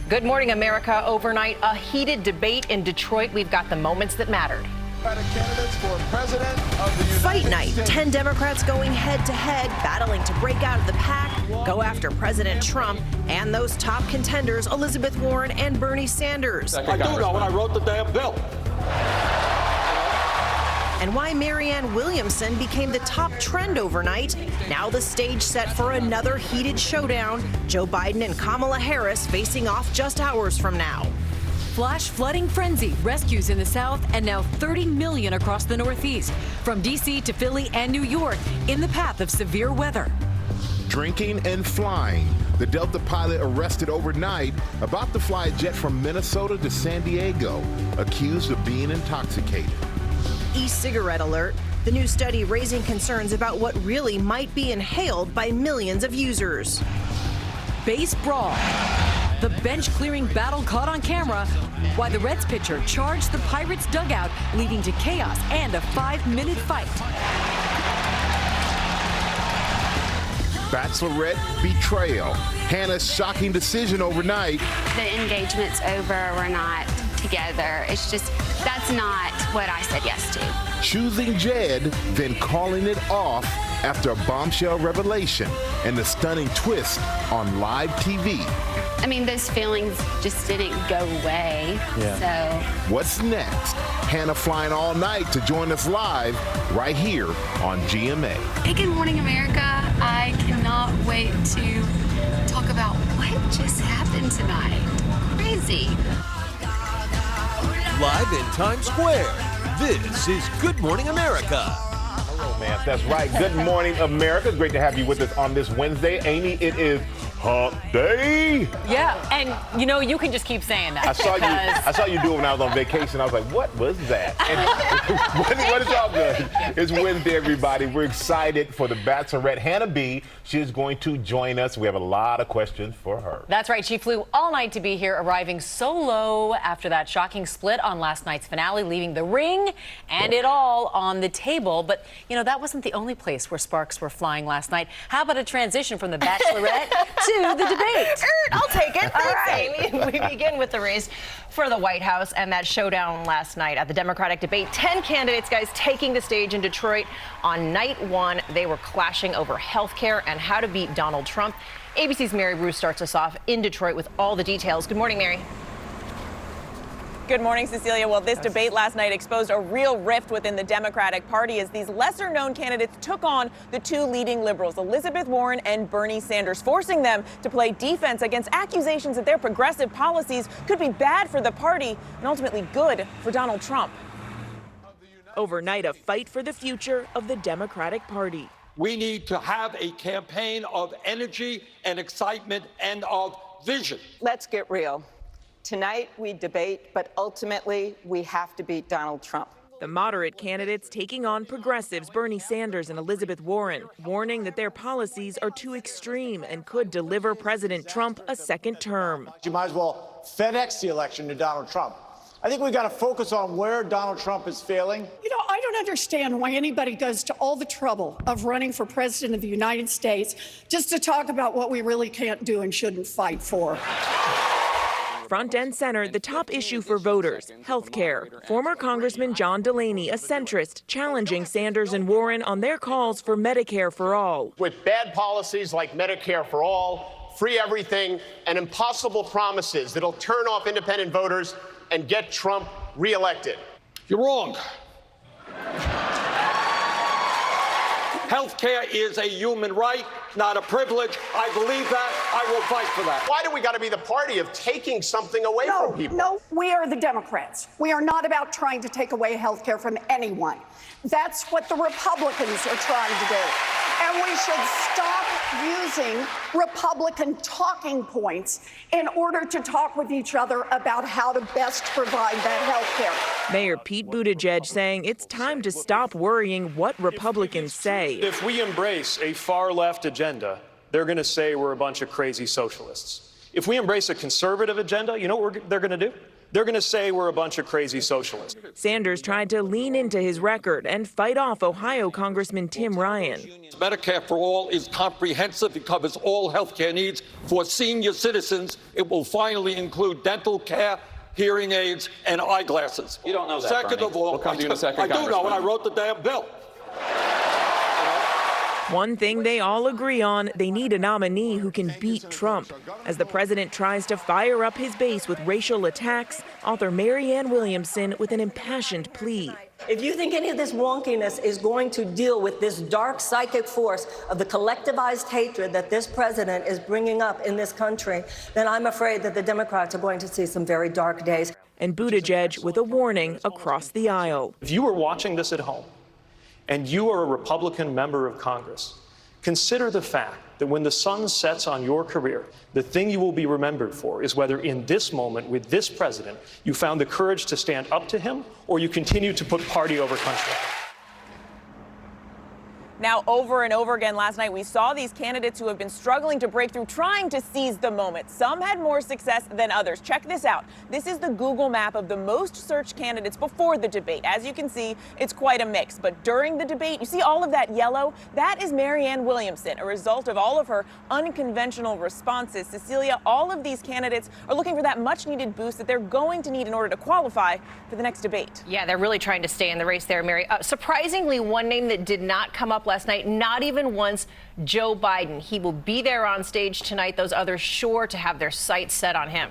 Good morning, America. Overnight, a heated debate in Detroit. We've got the moments that mattered. Fight night. 10 Democrats going head to head, battling to break out of the pack, go after President Trump and those top contenders, Elizabeth Warren and Bernie Sanders. I do know when I wrote the damn bill. And why Marianne Williamson became the top trend overnight. Now the stage set for another heated showdown. Joe Biden and Kamala Harris facing off just hours from now. Flash flooding frenzy, rescues in the South, and now 30 million across the Northeast. From D.C. to Philly and New York, in the path of severe weather. Drinking and flying. The Delta pilot arrested overnight, about to fly a jet from Minnesota to San Diego, accused of being intoxicated. E-cigarette alert. The new study raising concerns about what really might be inhaled by millions of users. Base brawl. The bench-clearing battle caught on camera. Why the Reds pitcher charged the Pirates' dugout, leading to chaos and a 5-minute fight. Bachelorette betrayal. Hannah's shocking decision overnight. The engagement's over. We're not together. It's just, that's not what I said yes to. Choosing Jed, then calling it off after a bombshell revelation and the stunning twist on live TV. I mean, those feelings just didn't go away. So What's next? Hannah flying all night to join us live right here on GMA. hey, good morning, America. I cannot wait to talk about what just happened tonight. Crazy. Live in Times Square, this is Good Morning America. Man, that's right. Good morning, America. It's great to have you with us on this Wednesday. Amy, it is Hump Day. Yeah, and you know, you can just keep saying that. I saw you do it when I was on vacation. I was like, what was that? And what is all good? It's Wednesday, everybody. We're excited for the Bachelorette. Hannah B. She is going to join us. We have a lot of questions for her. That's right. She flew all night to be here, arriving solo after that shocking split on last night's finale, leaving the ring and it all on the table. But, you know, that wasn't the only place where sparks were flying last night. How about a transition from the Bachelorette to the debate? I'll take it. All right. We begin with the race for the White House and that showdown last night at the Democratic debate. 10 candidates, guys, taking the stage in Detroit. On night one, they were clashing over health care and how to beat Donald Trump. ABC's Mary Bruce starts us off in Detroit with all the details. Good morning, Mary. Good morning, Cecilia. Well, this debate last night exposed a real rift within the Democratic Party as these lesser-known candidates took on the two leading liberals, Elizabeth Warren and Bernie Sanders, forcing them to play defense against accusations that their progressive policies could be bad for the party and ultimately good for Donald Trump. Overnight, a fight for the future of the Democratic Party. We need to have a campaign of energy and excitement and of vision. Let's get real. Tonight we debate, but ultimately we have to beat Donald Trump. The moderate candidates taking on progressives Bernie Sanders and Elizabeth Warren, warning that their policies are too extreme and could deliver President Trump a second term. You might as well FedEx the election to Donald Trump. I think we've got to focus on where Donald Trump is failing. You know, I don't understand why anybody goes to all the trouble of running for president of the United States just to talk about what we really can't do and shouldn't fight for. Front and center, the top issue for voters, health care. Former Congressman John Delaney, a centrist, challenging Sanders and Warren on their calls for Medicare for all. With bad policies like Medicare for all, free everything, and impossible promises that'll turn off independent voters and get Trump reelected. You're wrong. Health care is a human right, not a privilege. I believe that. I will fight for that. Why do we got to be the party of taking something away from people? No, we are the Democrats. We are not about trying to take away health care from anyone. That's what the Republicans are trying to do. And we should stop using Republican talking points in order to talk with each other about how to best provide that health care. Mayor Pete Buttigieg saying it's time to stop worrying what Republicans say. If we embrace a far-left agenda, they're going to say we're a bunch of crazy socialists. If we embrace a conservative agenda, you know what they're going to do? they're going to say we're a bunch of crazy socialists. Sanders tried to lean into his record and fight off Ohio Congressman Tim Ryan. Medicare for All is comprehensive. It covers all health care needs for senior citizens. It will finally include dental care, hearing aids, and eyeglasses. You don't know that, Second Bernie. of all, We'll come to you in a second, I do know, and I Congressman. wrote the damn bill. One thing they all agree on, they need a nominee who can beat Trump. As the president tries to fire up his base with racial attacks, author Marianne Williamson with an impassioned plea. If you think any of this wonkiness is going to deal with this dark psychic force of the collectivized hatred that this president is bringing up in this country, then I'm afraid that the Democrats are going to see some very dark days. And Buttigieg with a warning across the aisle. If you are watching this at home and you are a Republican member of Congress, consider the fact that when the sun sets on your career, the thing you will be remembered for is whether in this moment with this president, you found the courage to stand up to him or you continue to put party over country. Now, over and over again last night, we saw these candidates who have been struggling to break through, trying to seize the moment. Some had more success than others. Check this out. This is the Google map of the most searched candidates before the debate. As you can see, it's quite a mix. But during the debate, you see all of that yellow? That is Marianne Williamson, a result of all of her unconventional responses. Cecilia, all of these candidates are looking for that much-needed boost that they're going to need in order to qualify for the next debate. Yeah, they're really trying to stay in the race there, Mary. Surprisingly, one name that did not come up last night, not even once, Joe Biden. He will be there on stage tonight. Those others sure to have their sights set on him.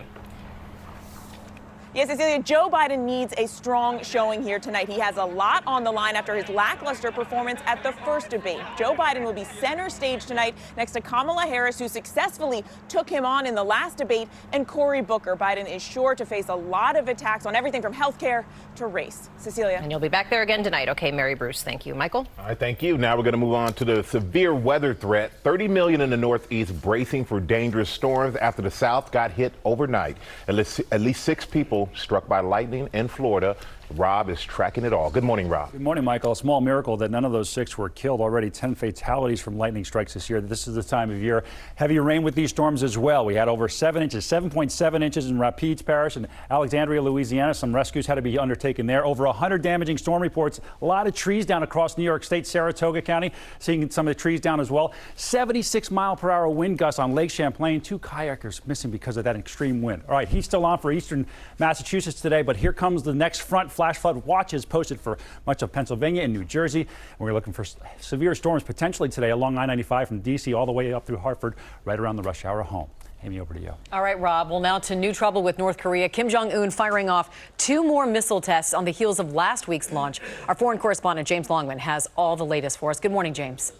Yes, Cecilia, Joe Biden needs a strong showing here tonight. He has a lot on the line after his lackluster performance at the first debate. Joe Biden will be center stage tonight next to Kamala Harris, who successfully took him on in the last debate, and Cory Booker. Biden is sure to face a lot of attacks on everything from health care to race. Cecilia. And you'll be back there again tonight. Okay, Mary Bruce, thank you. Michael? All right, thank you. Now we're going to move on to the severe weather threat. 30 million in the Northeast bracing for dangerous storms after the South got hit overnight. At least 6 people struck by lightning in Florida. Rob is tracking it all. Good morning, Rob. Good morning, Michael. A small miracle that none of those 6 were killed. Already 10 fatalities from lightning strikes this year. This is the time of year. Heavy rain with these storms as well. We had over 7 inches, 7.7 inches in Rapides Parish and Alexandria, Louisiana. Some rescues had to be undertaken there. Over 100 damaging storm reports. A lot of trees down across New York State, Saratoga County, seeing some of the trees down as well. 76-mile-per-hour wind gusts on Lake Champlain. 2 kayakers missing because of that extreme wind. All right, he's still on for eastern Massachusetts today, but here comes the next front. Flash flood watches posted for much of Pennsylvania and New Jersey. And we're looking for severe storms potentially today along I-95 from D.C. all the way up through Hartford, right around the rush hour home. Amy, over to you. All right, Rob. Well, now to new trouble with North Korea. Kim Jong-un firing off 2 more missile tests on the heels of last week's launch. Our foreign correspondent, James Longman, has all the latest for us. Good morning, James.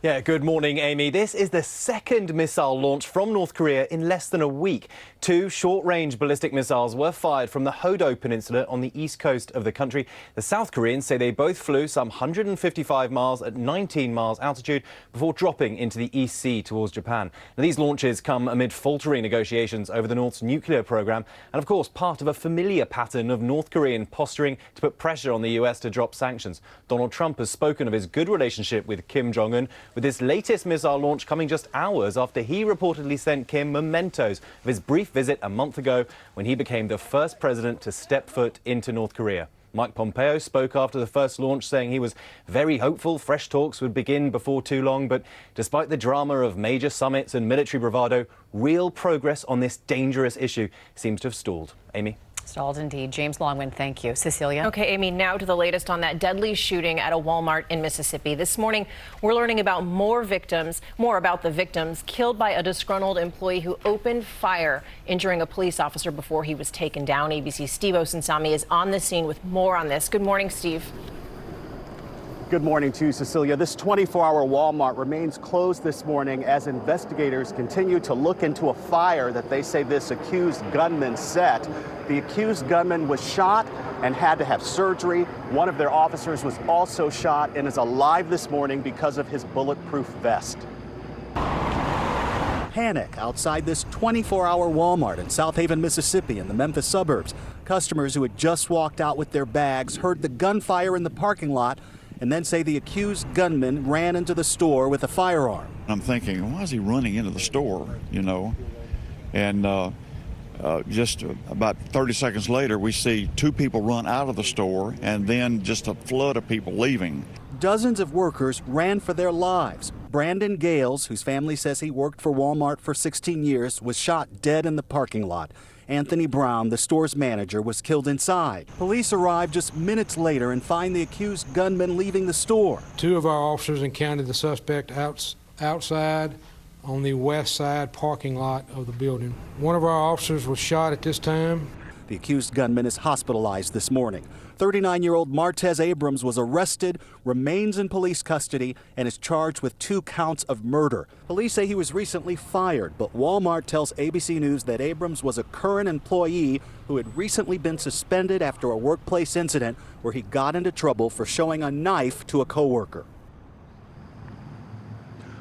Yeah, good morning, Amy. This is the second missile launch from North Korea in less than a week. 2 short-range ballistic missiles were fired from the Hodo Peninsula on the east coast of the country. The South Koreans say they both flew some 155 miles at 19 miles altitude before dropping into the East Sea towards Japan. Now, these launches come amid faltering negotiations over the North's nuclear program and, of course, part of a familiar pattern of North Korean posturing to put pressure on the U.S. to drop sanctions. Donald Trump has spoken of his good relationship with Kim Jong-un, with this latest missile launch coming just hours after he reportedly sent Kim mementos of his brief visit a month ago when he became the first president to step foot into North Korea. Mike Pompeo spoke after the first launch, saying he was very hopeful fresh talks would begin before too long. But despite the drama of major summits and military bravado, real progress on this dangerous issue seems to have stalled. Amy? Stalled indeed. James Longman, thank you. Cecilia? Okay, Amy, now to the latest on that deadly shooting at a Walmart in Mississippi. This morning, we're learning about more about the victims killed by a disgruntled employee who opened fire, injuring a police officer before he was taken down. ABC's Steve Osunsami is on the scene with more on this. Good morning, Steve. Good morning to you, Cecilia. This 24-hour Walmart remains closed this morning as investigators continue to look into a fire that they say this accused gunman set. The accused gunman was shot and had to have surgery. One of their officers was also shot and is alive this morning because of his bulletproof vest. Panic outside this 24-hour Walmart in South Haven, Mississippi in the Memphis suburbs. Customers who had just walked out with their bags heard the gunfire in the parking lot and then say the accused gunman ran into the store with a firearm. I'm thinking, why is he running into the store, you know? And just about 30 seconds later, we see 2 people run out of the store and then just a flood of people leaving. Dozens of workers ran for their lives. Brandon Gales, whose family says he worked for Walmart for 16 years, was shot dead in the parking lot. Anthony Brown, the store's manager, was killed inside. Police arrived just minutes later and find the accused gunman leaving the store. 2 of our officers encountered the suspect outside on the west side parking lot of the building. 1 of our officers was shot at this time. The accused gunman is hospitalized this morning. 39-year-old Martez Abrams was arrested, remains in police custody, and is charged with 2 counts of murder. Police say he was recently fired, but Walmart tells ABC News that Abrams was a current employee who had recently been suspended after a workplace incident where he got into trouble for showing a knife to a coworker.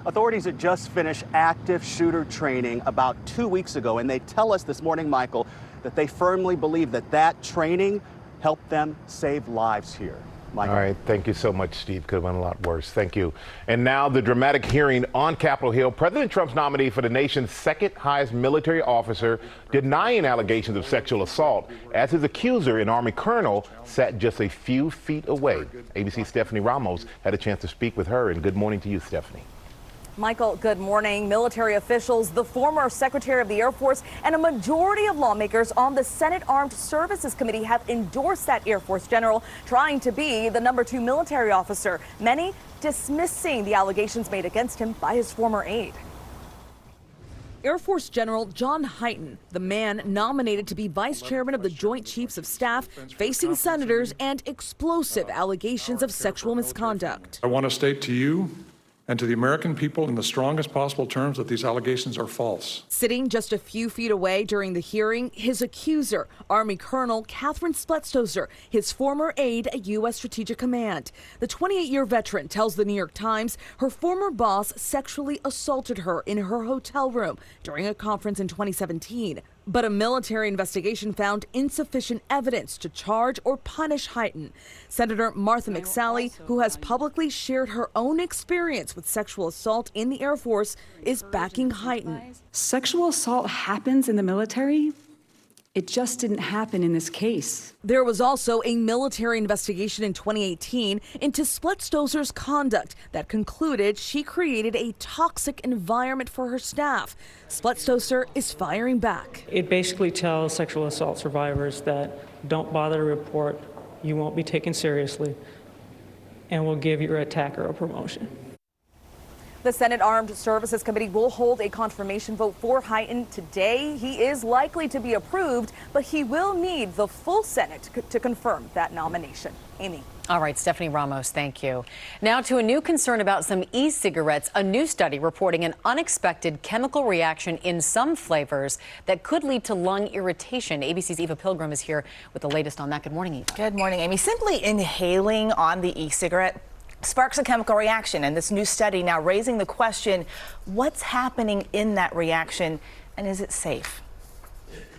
Authorities had just finished active shooter training about 2 weeks ago, and they tell us this morning, Michael, that they firmly believe that training helped them save lives here. Michael. All right, thank you so much, Steve. Could have been a lot worse. Thank you. And now the dramatic hearing on Capitol Hill. President Trump's nominee for the nation's second highest military officer denying allegations of sexual assault as his accuser, an Army colonel, sat just a few feet away. ABC's Stephanie Ramos had a chance to speak with her, and good morning to you, Stephanie. Michael, good morning. Military officials, the former Secretary of the Air Force, and a majority of lawmakers on the Senate Armed Services Committee have endorsed that Air Force general trying to be the #2 military officer, many dismissing the allegations made against him by his former aide. Air Force General John Hyten, the man nominated to be vice chairman of the Joint Chiefs of Staff, facing senators and explosive allegations of sexual misconduct. I want to state to you and to the American people in the strongest possible terms that these allegations are false. Sitting just a few feet away during the hearing, his accuser, Army Colonel Catherine Splitzoser, his former aide at U.S. Strategic Command. The 28-year veteran tells the New York Times her former boss sexually assaulted her in her hotel room during a conference in 2017. But a military investigation found insufficient evidence to charge or punish Hyten. Senator Martha McSally, who has publicly shared her own experience with sexual assault in the Air Force, is backing Hyten. Sexual assault happens in the military. It just didn't happen in this case. There was also a military investigation in 2018 into Splitzoser's conduct that concluded she created a toxic environment for her staff. Splitzoser is firing back. It basically tells sexual assault survivors that don't bother to report, you won't be taken seriously, and will give your attacker a promotion. The Senate Armed Services Committee will hold a confirmation vote for Hyten today. He is likely to be approved, but he will need the full Senate to confirm that nomination. Amy. All right, Stephanie Ramos, thank you. Now to a new concern about some e-cigarettes. A new study reporting an unexpected chemical reaction in some flavors that could lead to lung irritation. ABC's Eva Pilgrim is here with the latest on that. Good morning, Eva. Good morning, Amy. Simply inhaling on the e-cigarette sparks a chemical reaction, and this new study now raising the question, what's happening in that reaction, and is it safe?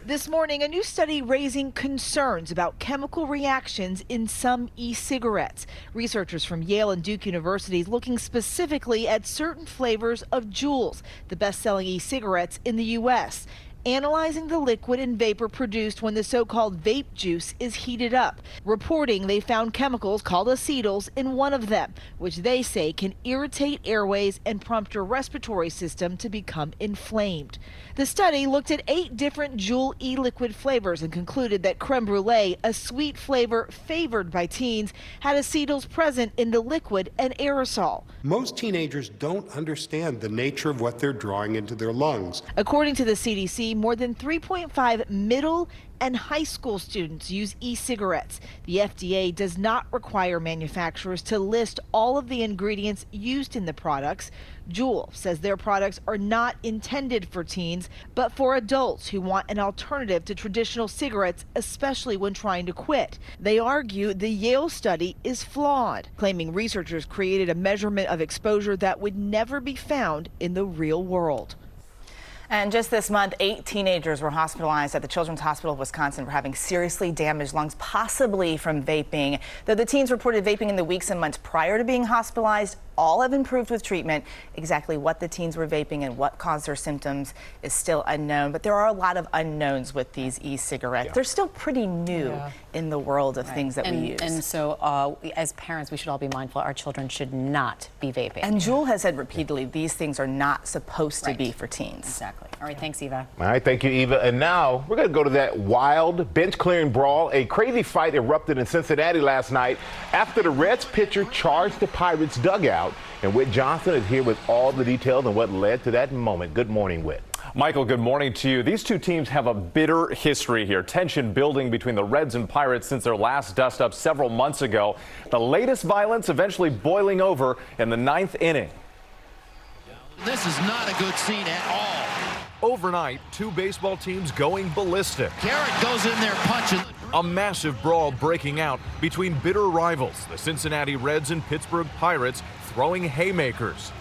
This morning, a new study raising concerns about chemical reactions in some e-cigarettes. Researchers from Yale and Duke universities looking specifically at certain flavors of Juuls, the best-selling e-cigarettes in the U.S., analyzing the liquid and vapor produced when the so-called vape juice is heated up. Reporting they found chemicals called acetyls in one of them, which they say can irritate airways and prompt your respiratory system to become inflamed. The study looked at 8 different Juul e-liquid flavors and concluded that creme brulee, a sweet flavor favored by teens, had acetyls present in the liquid and aerosol. Most teenagers don't understand the nature of what they're drawing into their lungs. According to the CDC, more than 3.5 middle and high school students use e-cigarettes. The FDA does not require manufacturers to list all of the ingredients used in the products. Juul says their products are not intended for teens, but for adults who want an alternative to traditional cigarettes, especially when trying to quit. They argue the Yale study is flawed, claiming researchers created a measurement of exposure that would never be found in the real world. And just this month, 8 teenagers were hospitalized at the Children's Hospital of Wisconsin for having seriously damaged lungs, possibly from vaping. Though the teens reported vaping in the weeks and months prior to being hospitalized, all have improved with treatment. Exactly what the teens were vaping and what caused their symptoms is still unknown. But there are a lot of unknowns with these e-cigarettes. Yeah. They're still pretty new in the world of things that we use. And so as parents, we should all be mindful our children should not be vaping. And Jewel has said repeatedly, these things are not supposed to be for teens. Exactly. All right, thanks, Eva. All right, thank you, Eva. And now we're going to go to that wild bench-clearing brawl. A crazy fight erupted in Cincinnati last night after the Reds pitcher charged the Pirates dugout. And Whit Johnson is here with all the details on what led to that moment. Good morning, Whit. Michael, good morning to you. These two teams have a bitter history here. Tension building between the Reds and Pirates since their last dust-up several months ago. The latest violence eventually boiling over in the 9th inning. This is not a good scene at all. Overnight, two baseball teams going ballistic. Garrett goes in there punching. A massive brawl breaking out between bitter rivals, the Cincinnati Reds and Pittsburgh Pirates, throwing haymakers.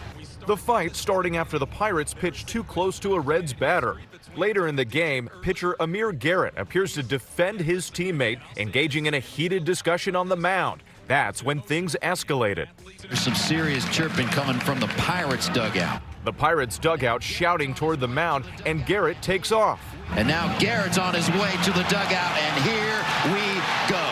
The fight starting after the Pirates pitched too close to a Reds batter. Later in the game, pitcher Amir Garrett appears to defend his teammate, engaging in a heated discussion on the mound. That's when things escalated. There's some serious chirping coming from the Pirates dugout. The Pirates dugout shouting toward the mound, and Garrett takes off. And now Garrett's on his way to the dugout, and here we go.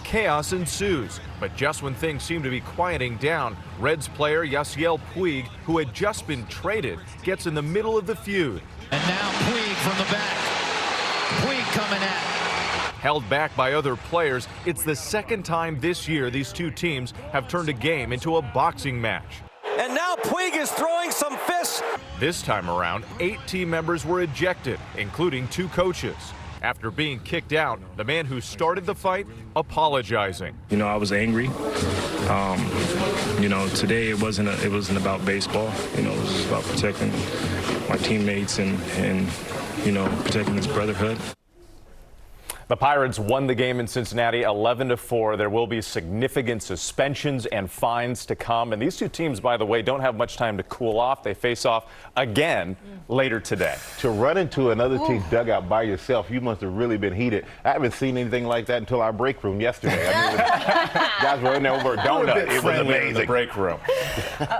Chaos ensues, but just when things seem to be quieting down, Reds player Yasiel Puig, who had just been traded, gets in the middle of the feud. And now Puig from the back. Puig coming at. Held back by other players, it's the second time this year these two teams have turned a game into a boxing match. And now Puig is throwing some fists. This time around, 8 team members were ejected, including 2 coaches. After being kicked out, the man who started the fight apologizing. You know, I was angry. You know, today it wasn't about baseball. You know, it was just about protecting my teammates and you know, protecting this brotherhood. The Pirates won the game in Cincinnati 11-4. There will be significant suspensions and fines to come. And these two teams, by the way, don't have much time to cool off. They face off again later today. To run into another team's dugout by yourself, you must have really been heated. I haven't seen anything like that until our break room yesterday. I mean, guys were in there over a donut. It was amazing. In the break room.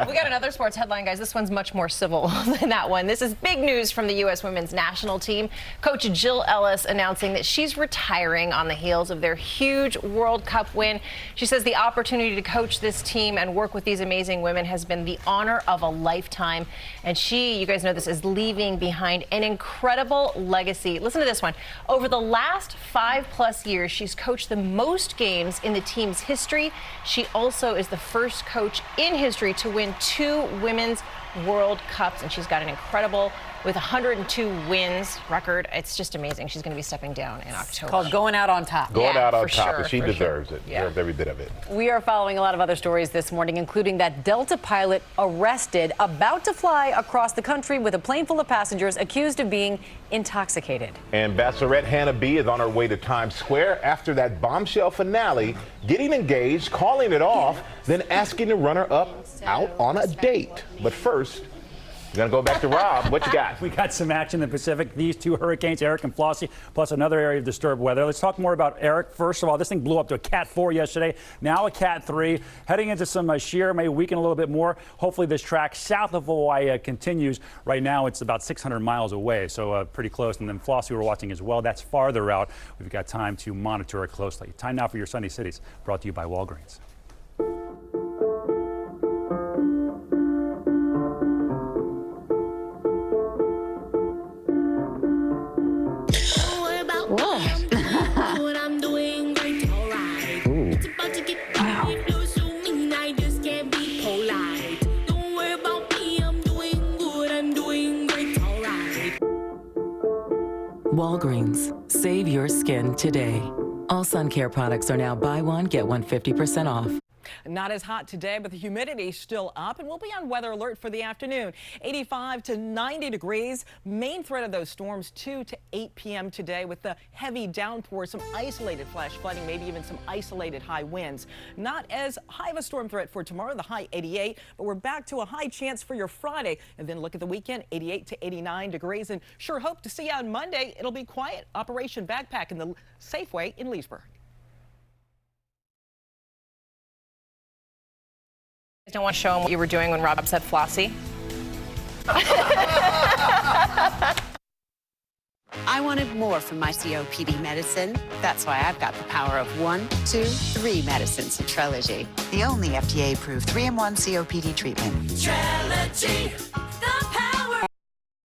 We got another sports headline, guys. This one's much more civil than that one. This is big news from the U.S. women's national team. Coach Jill Ellis announcing that she's retiring on the heels of their huge World Cup win. She says the opportunity to coach this team and work with these amazing women has been the honor of a lifetime. And she, you guys know this, is leaving behind an incredible legacy. Listen to this one. Over the last 5+ years, she's coached the most games in the team's history. She also is the first coach in history to win 2 women's World Cups, and she's got an incredible, with 102 wins record. It's just amazing. She's going to be stepping down in October. It's called going out on top. Going out on top, sure, and she deserves it. Yeah. Deserves every bit of it. We are following a lot of other stories this morning, including that Delta pilot arrested, about to fly across the country with a plane full of passengers accused of being intoxicated. And Bachelorette Hannah B is on her way to Times Square after that bombshell finale, getting engaged, calling it off, then asking the runner-up out on a date. But first, we're going to go back to Rob. What you got? We got some action in the Pacific. These 2 hurricanes, Eric and Flossie, plus another area of disturbed weather. Let's talk more about Eric. First of all, this thing blew up to a Cat 4 yesterday, now a Cat 3. Heading into some shear, may weaken a little bit more. Hopefully this track south of Hawaii continues. Right now it's about 600 miles away, so pretty close. And then Flossie we're watching as well. That's farther out. We've got time to monitor it closely. Time now for your Sunny Cities, brought to you by Walgreens. Walgreens, save your skin today. All sun care products are now buy one, get one 50% off. Not as hot today, but the humidity still up, and we'll be on weather alert for the afternoon. 85 to 90 degrees. Main threat of those storms 2 to 8 p.m. today with the heavy downpour, some isolated flash flooding, maybe even some isolated high winds. Not as high of a storm threat for tomorrow, the high 88, but we're back to a high chance for your Friday. And then look at the weekend, 88 to 89 degrees, and sure hope to see you on Monday. It'll be quiet. Operation Backpack in the Safeway in Leesburg. I don't want to show him what you were doing when Rob said Flossie. I wanted more from my COPD medicine. That's why I've got the power of 1, 2, 3 medicines in Trelegy. The only FDA-approved 3-in-1 COPD treatment. Trelegy, the